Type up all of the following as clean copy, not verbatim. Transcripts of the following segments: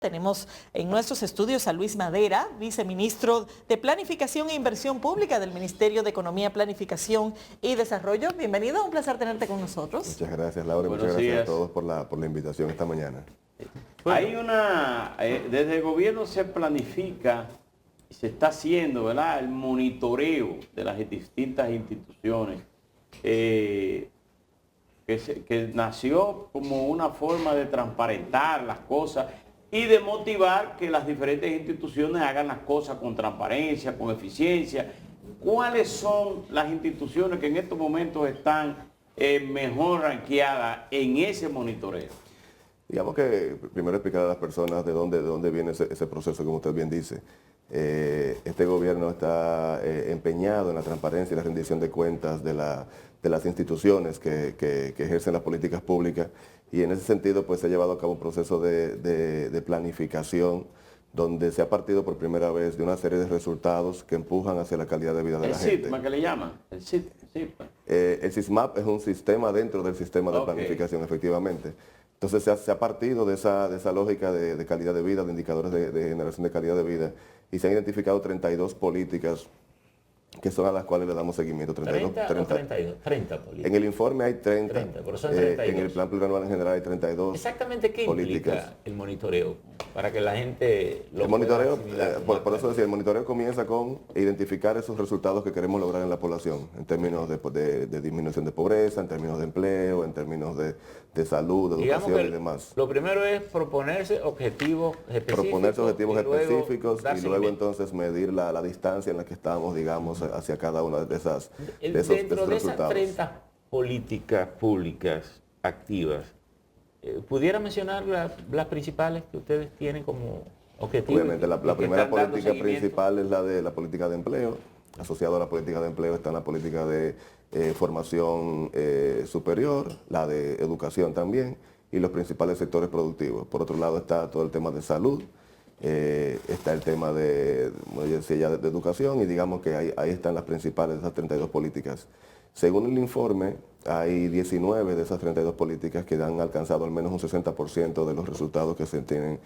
Tenemos en nuestros estudios a Luis Madera, viceministro de Planificación e Inversión Pública del Ministerio de Economía, Planificación y Desarrollo. Bienvenido, un placer tenerte con nosotros. Muchas gracias, Laura, y muchas gracias a todos por la invitación esta mañana. Hay desde el gobierno se planifica y se está haciendo, ¿verdad?, el monitoreo de las distintas instituciones que nació como una forma de transparentar las cosas y de motivar que las diferentes instituciones hagan las cosas con transparencia, con eficiencia. ¿Cuáles son las instituciones que en estos momentos están mejor ranqueadas en ese monitoreo? Digamos que primero explicar a las personas de dónde viene ese proceso, como usted bien dice. Este gobierno está empeñado en la transparencia y la rendición de cuentas de las instituciones que ejercen las políticas públicas, y en ese sentido pues se ha llevado a cabo un proceso de planificación donde se ha partido por primera vez de una serie de resultados que empujan hacia la calidad de vida de la gente. ¿El SISMAP que le llaman? El SISMAP es un sistema dentro del sistema de planificación, efectivamente. Entonces se ha partido de esa lógica de calidad de vida, de indicadores de generación de calidad de vida, y se han identificado 32 políticas que son a las cuales le damos seguimiento. 30 políticas. En el informe hay 30, pero son 32. En el plan plurianual en general hay 32. Exactamente, ¿qué implica el monitoreo? Para que la gente lo El monitoreo, por eso decía, decía, el monitoreo comienza con identificar esos resultados que queremos lograr en la población, en términos de disminución de pobreza, en términos de empleo, en términos de salud, de educación y demás. Lo primero es proponerse objetivos específicos. Proponerse objetivos específicos y luego entonces entonces medir la distancia en la que estamos, digamos, hacia cada una de esos dentro de esas resultados. 30 políticas públicas activas, ¿pudiera mencionar las principales que ustedes tienen como objetivo? Obviamente, la primera política principal es la de la política de empleo. Asociado a la política de empleo está la política de formación superior, la de educación también, y los principales sectores productivos. Por otro lado está todo el tema de salud, está el tema de educación, y digamos que ahí están las principales de esas 32 políticas. Según el informe, hay 19 de esas 32 políticas que han alcanzado al menos un 60% de los resultados que se tienen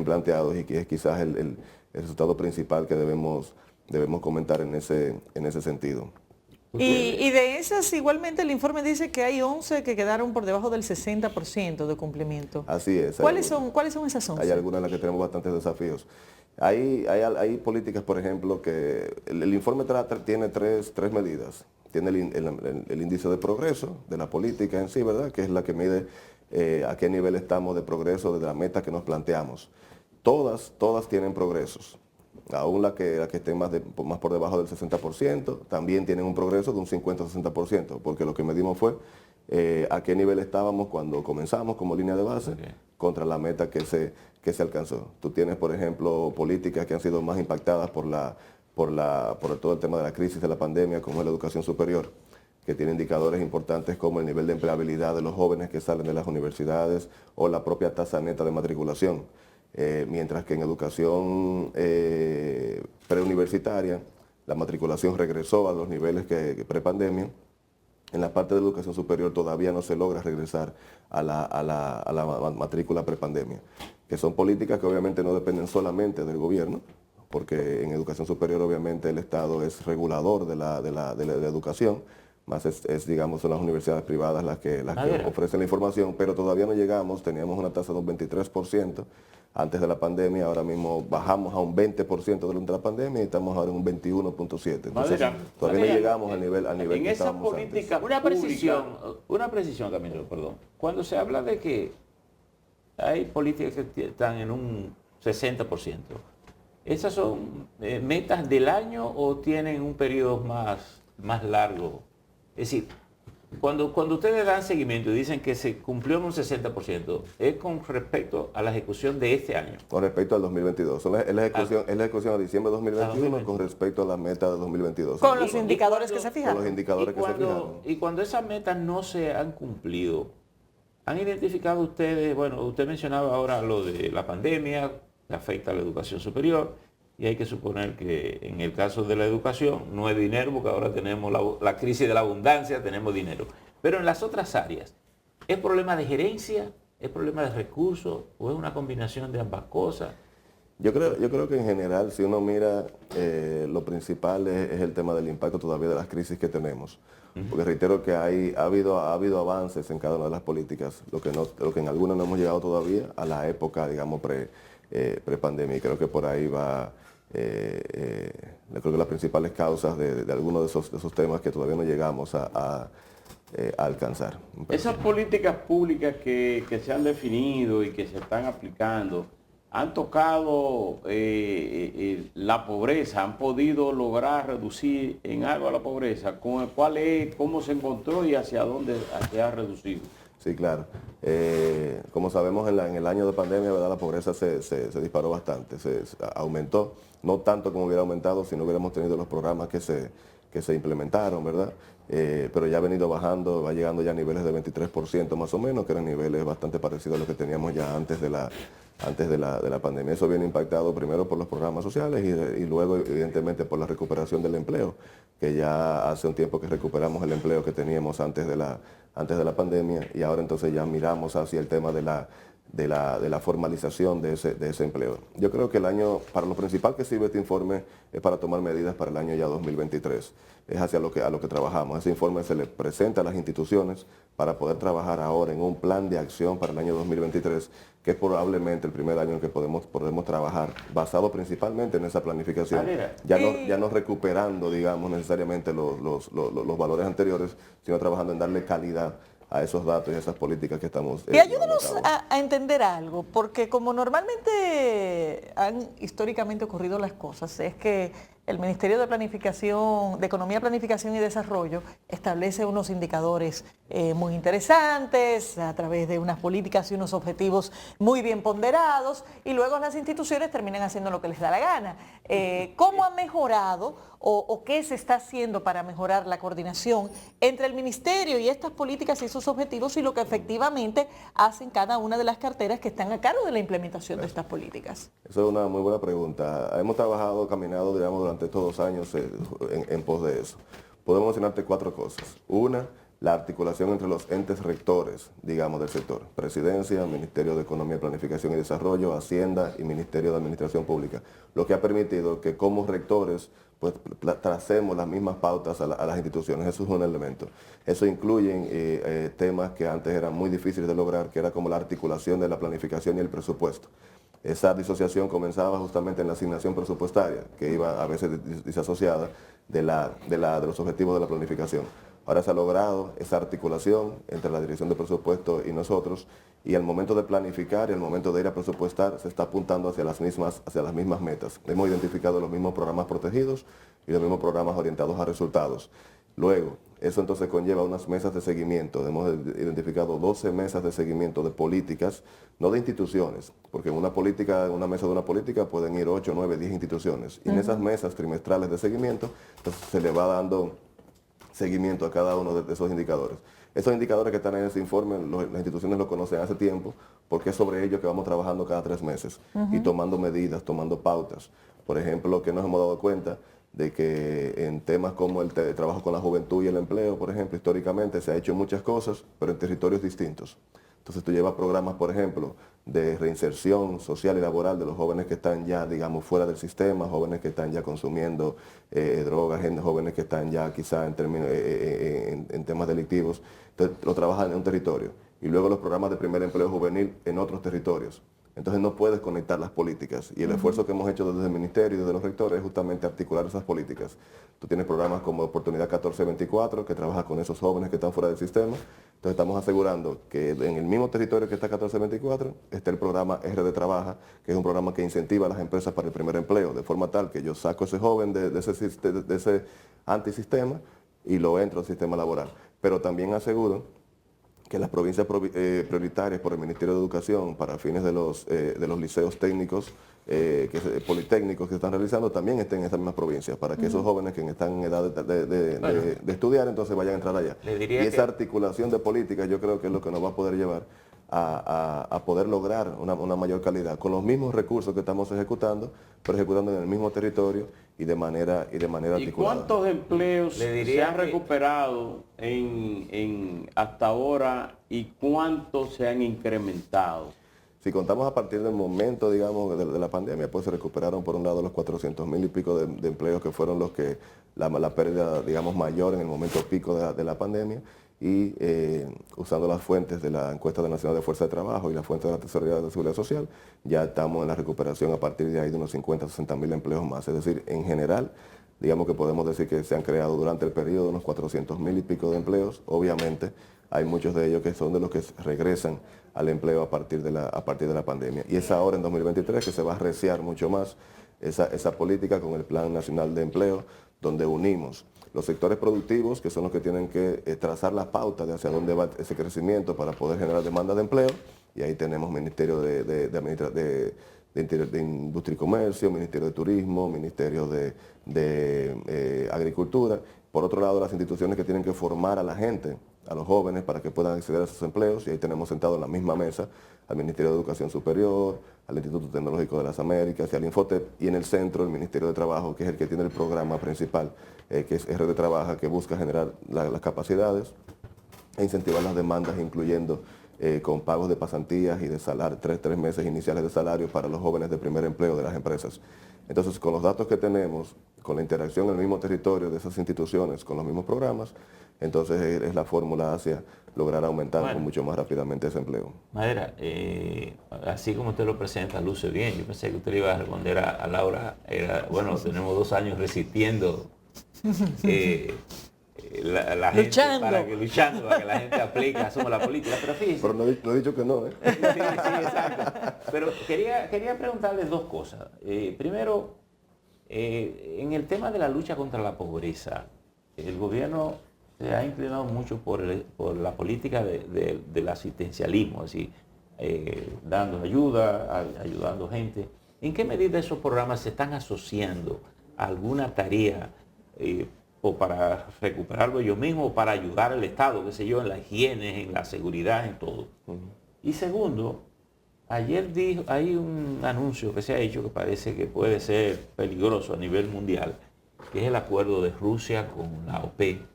planteados, y que es quizás el resultado principal que debemos comentar en ese sentido. Y de esas, igualmente el informe dice que hay 11 que quedaron por debajo del 60% de cumplimiento. Así es. ¿Cuáles son esas 11? Hay algunas en las que tenemos bastantes desafíos. Hay políticas, por ejemplo, que el informe tiene tres medidas. Tiene el índice de progreso de la política en sí, ¿verdad?, que es la que mide a qué nivel estamos de progreso desde la meta que nos planteamos. Todas tienen progresos. Aún las que estén más por debajo del 60%, también tienen un progreso de un 50-60%, porque lo que medimos fue a qué nivel estábamos cuando comenzamos como línea de base contra la meta que se alcanzó. Tú tienes, por ejemplo, políticas que han sido más impactadas por todo el tema de la crisis de la pandemia, como es la educación superior, que tiene indicadores importantes como el nivel de empleabilidad de los jóvenes que salen de las universidades o la propia tasa neta de matriculación. Mientras que en educación preuniversitaria la matriculación regresó a los niveles que prepandemia. En la parte de educación superior todavía no se logra regresar a la matrícula prepandemia, que son políticas que obviamente no dependen solamente del gobierno, porque en educación superior obviamente el Estado es regulador de la educación, más digamos, son las universidades privadas las que ofrecen la información, pero todavía no llegamos. Teníamos una tasa de un 23% antes de la pandemia, ahora mismo bajamos a un 20% durante la pandemia y estamos ahora en un 21.7%. Entonces, todavía no llegamos al nivel en que esa estábamos política antes. Una precisión, Camilo, perdón. Cuando se habla de que hay políticas que están en un 60%, ¿esas son metas del año o tienen un periodo más largo? Es decir, cuando ustedes dan seguimiento y dicen que se cumplió en un 60%, ¿es con respecto a la ejecución de este año? Con respecto al 2022. Es la ejecución a diciembre de 2021 con respecto a la meta de 2022. Con los indicadores que se fijaron. Con los indicadores que se fijaron. Y cuando esas metas no se han cumplido, ¿han identificado ustedes, bueno, usted mencionaba ahora lo de la pandemia, que afecta a la educación superior, y hay que suponer que en el caso de la educación no es dinero, porque ahora tenemos la crisis de la abundancia, tenemos dinero. Pero en las otras áreas, ¿es problema de gerencia ¿Es problema de recursos o es una combinación de ambas cosas? Yo creo que en general, si uno mira, lo principal es el tema del impacto todavía de las crisis que tenemos. Porque reitero que ha habido avances en cada una de las políticas, lo que en algunas no hemos llegado todavía a la época, digamos, pre-pandemia. Y creo que por ahí va, creo que las principales causas de algunos de esos temas que todavía no llegamos a alcanzar. Esas políticas públicas que se han definido y que se están aplicando, ¿han tocado la pobreza? ¿Han podido lograr reducir en algo a la pobreza? ¿Cómo se encontró y hacia dónde se ha reducido? Sí, claro. Como sabemos, en el año de pandemia, ¿verdad?, la pobreza se disparó bastante, se aumentó, no tanto como hubiera aumentado si no hubiéramos tenido los programas que se implementaron, ¿verdad? Pero ya ha venido bajando, va llegando ya a niveles de 23% más o menos, que eran niveles bastante parecidos a los que teníamos ya antes de la pandemia. Eso viene impactado primero por los programas sociales y luego, evidentemente, por la recuperación del empleo, que ya hace un tiempo que recuperamos el empleo que teníamos antes de la pandemia, y ahora entonces ya miramos hacia el tema de la formalización de ese empleo. Yo creo que para lo principal que sirve este informe es para tomar medidas para el año ya 2023. Es hacia a lo que trabajamos. Ese informe se le presenta a las instituciones para poder trabajar ahora en un plan de acción para el año 2023, que es probablemente el primer año en que podemos trabajar, basado principalmente en esa planificación, ya no recuperando, digamos, necesariamente los valores anteriores, sino trabajando en darle calidad a esos datos y a esas políticas que estamos... Y ayúdanos a entender algo, porque como normalmente han históricamente ocurrido las cosas, es que el Ministerio de Economía, Planificación y Desarrollo establece unos indicadores muy interesantes a través de unas políticas y unos objetivos muy bien ponderados, y luego las instituciones terminan haciendo lo que les da la gana. ¿Cómo ha mejorado o qué se está haciendo para mejorar la coordinación entre el Ministerio y estas políticas y esos objetivos y lo que efectivamente hacen cada una de las carteras que están a cargo de la implementación de estas políticas? Esa es una muy buena pregunta. Hemos caminado, digamos, durante estos 2 años en pos de eso. Podemos mencionarte 4 cosas. Una, la articulación entre los entes rectores, digamos, del sector. Presidencia, Ministerio de Economía, Planificación y Desarrollo, Hacienda y Ministerio de Administración Pública. Lo que ha permitido que como rectores pues tracemos las mismas pautas a las instituciones. Eso es un elemento. Eso incluye temas que antes eran muy difíciles de lograr, que era como la articulación de la planificación y el presupuesto. Esa disociación comenzaba justamente en la asignación presupuestaria, que iba a veces disasociada de los objetivos de la planificación. Ahora se ha logrado esa articulación entre la Dirección de Presupuesto y nosotros, y al momento de planificar y al momento de ir a presupuestar se está apuntando hacia las mismas metas. Hemos identificado los mismos programas protegidos y los mismos programas orientados a resultados. Luego, eso entonces conlleva unas mesas de seguimiento. Hemos identificado 12 mesas de seguimiento de políticas, no de instituciones, porque en una mesa de una política pueden ir 8, 9, 10 instituciones. Y en esas mesas trimestrales de seguimiento, entonces se le va dando seguimiento a cada uno de esos indicadores. Esos indicadores que están en ese informe, las instituciones lo conocen hace tiempo, porque es sobre ellos que vamos trabajando cada 3 meses y tomando medidas, tomando pautas. Por ejemplo, que nos hemos dado cuenta de que en temas como el trabajo con la juventud y el empleo, por ejemplo, históricamente se ha hecho muchas cosas, pero en territorios distintos. Entonces tú llevas programas, por ejemplo, de reinserción social y laboral de los jóvenes que están ya, digamos, fuera del sistema, jóvenes que están ya consumiendo drogas, jóvenes que están ya quizá en temas delictivos. Entonces lo trabajan en un territorio. Y luego los programas de primer empleo juvenil en otros territorios. Entonces no puedes conectar las políticas. Y el esfuerzo que hemos hecho desde el Ministerio y desde los rectores es justamente articular esas políticas. Tú tienes programas como Oportunidad 1424, que trabaja con esos jóvenes que están fuera del sistema. Entonces estamos asegurando que en el mismo territorio que está 1424 está el programa RD Trabaja, que es un programa que incentiva a las empresas para el primer empleo, de forma tal que yo saco a ese joven de ese antisistema y lo entro al sistema laboral. Pero también aseguro que las provincias prioritarias por el Ministerio de Educación para fines de los liceos técnicos, politécnicos que están realizando, también estén en estas mismas provincias, para que esos jóvenes que están en edad de estudiar, entonces vayan a entrar allá. Y esa articulación de políticas yo creo que es lo que nos va a poder llevar a poder lograr una mayor calidad con los mismos recursos que estamos ejecutando, pero ejecutando en el mismo territorio y de manera ¿Y articulada. cuántos empleos Le se diría han que- recuperado hasta ahora y cuántos se han incrementado? Si contamos a partir del momento, digamos, de la pandemia, pues se recuperaron por un lado los 400,000 y pico de empleos que fueron los que la pérdida, digamos, mayor en el momento pico de la pandemia, y usando las fuentes de la encuesta nacional de fuerza de trabajo y la fuente de la Tesorería de la Seguridad Social, ya estamos en la recuperación a partir de ahí de unos 50 60,000 empleos más. Es decir, en general, digamos que podemos decir que se han creado durante el periodo unos 400,000 y pico de empleos. Obviamente, hay muchos de ellos que son de los que regresan al empleo a partir de la pandemia. Y es ahora en 2023 que se va a arreciar mucho más esa política con el Plan Nacional de Empleo, donde unimos los sectores productivos, que son los que tienen que trazar las pautas de hacia dónde va ese crecimiento para poder generar demanda de empleo, y ahí tenemos Ministerio de Industria y Comercio, Ministerio de Turismo, Ministerio de Agricultura. Por otro lado, las instituciones que tienen que formar a la gente, a los jóvenes, para que puedan acceder a esos empleos, y ahí tenemos sentado en la misma mesa al Ministerio de Educación Superior, al Instituto Tecnológico de las Américas y al Infotep, y en el centro el Ministerio de Trabajo, que es el que tiene el programa principal, que es RD Trabaja, que busca generar las capacidades e incentivar las demandas, incluyendo con pagos de pasantías y de salario, tres meses iniciales de salario para los jóvenes de primer empleo de las empresas. Entonces, con los datos que tenemos, con la interacción en el mismo territorio de esas instituciones, con los mismos programas, entonces es la fórmula hacia lograr aumentar mucho más rápidamente ese empleo. Madera, así como usted lo presenta, luce bien. Yo pensé que usted le iba a responder a Laura. Bueno, tenemos 2 años resistiendo la gente luchando para que la gente aplique, asuma la política. Pero fíjese. Pero no he dicho que no, ¿eh? Sí, exacto. Pero quería preguntarles 2 cosas. Primero, en el tema de la lucha contra la pobreza, el gobierno se ha inclinado mucho por la política del asistencialismo, así, dando ayuda, ayudando gente. ¿En qué medida esos programas se están asociando a alguna tarea o para recuperarlo ellos mismos o para ayudar al Estado, qué sé yo, en la higiene, en la seguridad, en todo? Y segundo, ayer hay un anuncio que se ha hecho que parece que puede ser peligroso a nivel mundial, que es el acuerdo de Rusia con la OPEP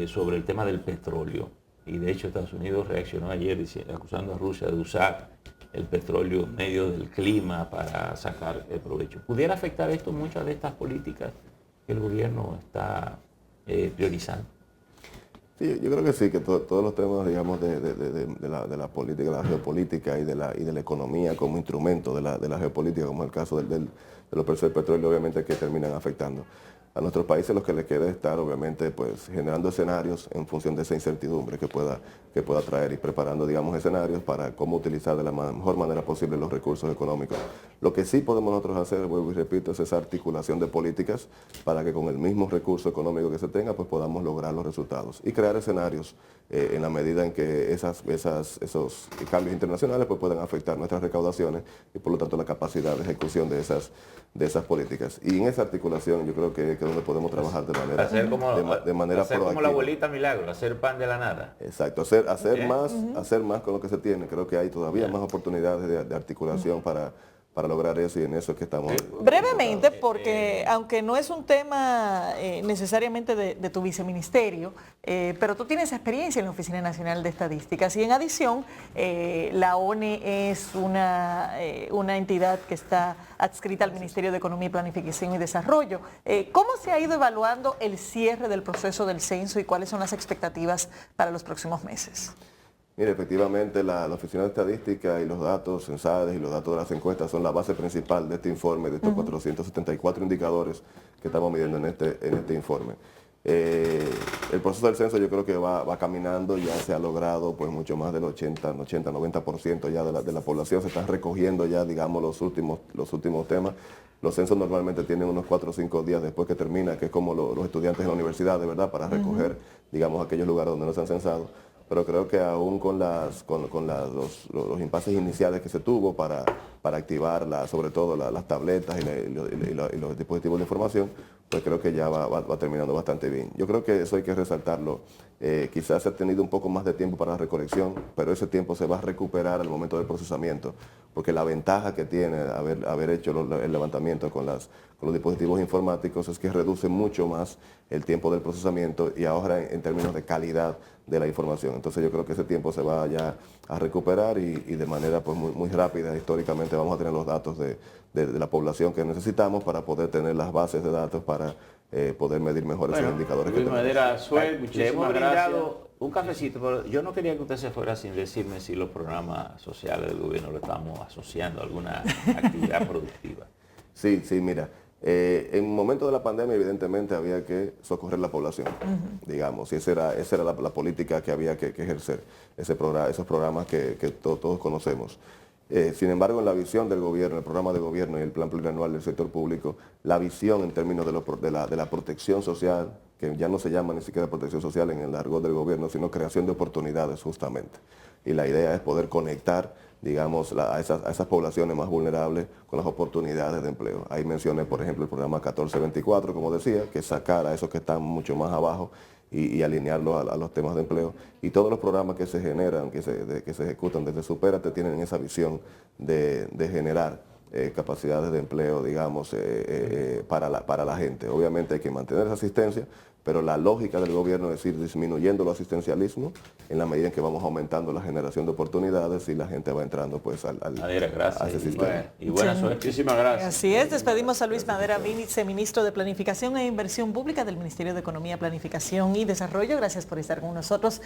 sobre el tema del petróleo. Y de hecho Estados Unidos reaccionó ayer acusando a Rusia de usar el petróleo en medio del clima para sacar el provecho. ¿Pudiera afectar esto muchas de estas políticas que el gobierno está priorizando? Sí, yo creo que sí, que todos los temas, digamos, de la política, de la geopolítica y de la economía como instrumento de la geopolítica, como el caso de los precios del petróleo, obviamente que terminan afectando. A nuestros países lo que les queda es estar, obviamente, pues generando escenarios en función de esa incertidumbre que pueda traer, y preparando, digamos, escenarios para cómo utilizar de la mejor manera posible los recursos económicos. Lo que sí podemos nosotros hacer, vuelvo y repito, es esa articulación de políticas para que con el mismo recurso económico que se tenga, pues podamos lograr los resultados y crear escenarios en la medida en que esos cambios internacionales pues puedan afectar nuestras recaudaciones y por lo tanto la capacidad de ejecución de esas políticas. Y en esa articulación yo creo que es donde podemos trabajar de manera hacer como la proactiva. abuelita Milagro, hacer pan de la nada. Exacto, hacer más con lo que se tiene. Creo que hay todavía más oportunidades de articulación para lograr eso, y en eso es que estamos. Brevemente, porque aunque no es un tema necesariamente de tu viceministerio, pero tú tienes experiencia en la Oficina Nacional de Estadísticas, y en adición, la ONE es una entidad que está adscrita al Ministerio de Economía, Planificación y Desarrollo. ¿Cómo se ha ido evaluando el cierre del proceso del censo y cuáles son las expectativas para los próximos meses? Mire, efectivamente la Oficina de Estadística y los datos censales y los datos de las encuestas son la base principal de este informe, de estos 474 indicadores que estamos midiendo en este informe. El proceso del censo yo creo que va caminando, ya se ha logrado pues mucho más del 90% ya de la población, se están recogiendo ya, digamos, los últimos temas. Los censos normalmente tienen unos 4 o 5 días después que termina, que es como los estudiantes en la universidad, de verdad, para recoger, digamos, aquellos lugares donde no se han censado. Pero creo que aún con los impases iniciales que se tuvo para activar sobre todo las tabletas y los dispositivos de información, pues creo que ya va terminando bastante bien. Yo creo que eso hay que resaltarlo. Quizás se ha tenido un poco más de tiempo para la recolección, pero ese tiempo se va a recuperar al momento del procesamiento, porque la ventaja que tiene haber hecho el levantamiento con los dispositivos informáticos es que reduce mucho más el tiempo del procesamiento y ahora en términos de calidad de la información. Entonces yo creo que ese tiempo se va ya a recuperar y de manera pues muy rápida. Históricamente vamos a tener los datos de la población que necesitamos para poder tener las bases de datos para poder medir mejor esos indicadores que Luis tenemos. Madera Suel, Le muchísimas hemos gracias. brindado un cafecito, pero yo no quería que usted se fuera sin decirme si los programas sociales del gobierno lo estamos asociando a alguna actividad productiva. Sí, mira, en un momento de la pandemia evidentemente había que socorrer la población, digamos, y esa era la política que había que ejercer, esos programas que todos conocemos. Sin embargo, en la visión del gobierno, el programa de gobierno y el plan plurianual del sector público, la visión en términos de la protección social, que ya no se llama ni siquiera protección social en el argot del gobierno, sino creación de oportunidades justamente. Y la idea es poder conectar, digamos, a esas poblaciones más vulnerables con las oportunidades de empleo. Ahí mencioné, por ejemplo, el programa 1424, como decía, que es sacar a esos que están mucho más abajo y alinearlo a los temas de empleo. Y todos los programas que se generan, que se ejecutan desde Supérate, tienen esa visión de generar capacidades de empleo, digamos, para la gente. Obviamente hay que mantener esa asistencia, pero la lógica del gobierno es ir disminuyendo el asistencialismo en la medida en que vamos aumentando la generación de oportunidades y la gente va entrando pues a Gracias ese sistema. y buena Sí. suerte. Muchísimas gracias. Así es, despedimos a Luis Madera, viceministro de Planificación e Inversión Pública del Ministerio de Economía, Planificación y Desarrollo. Gracias por estar con nosotros.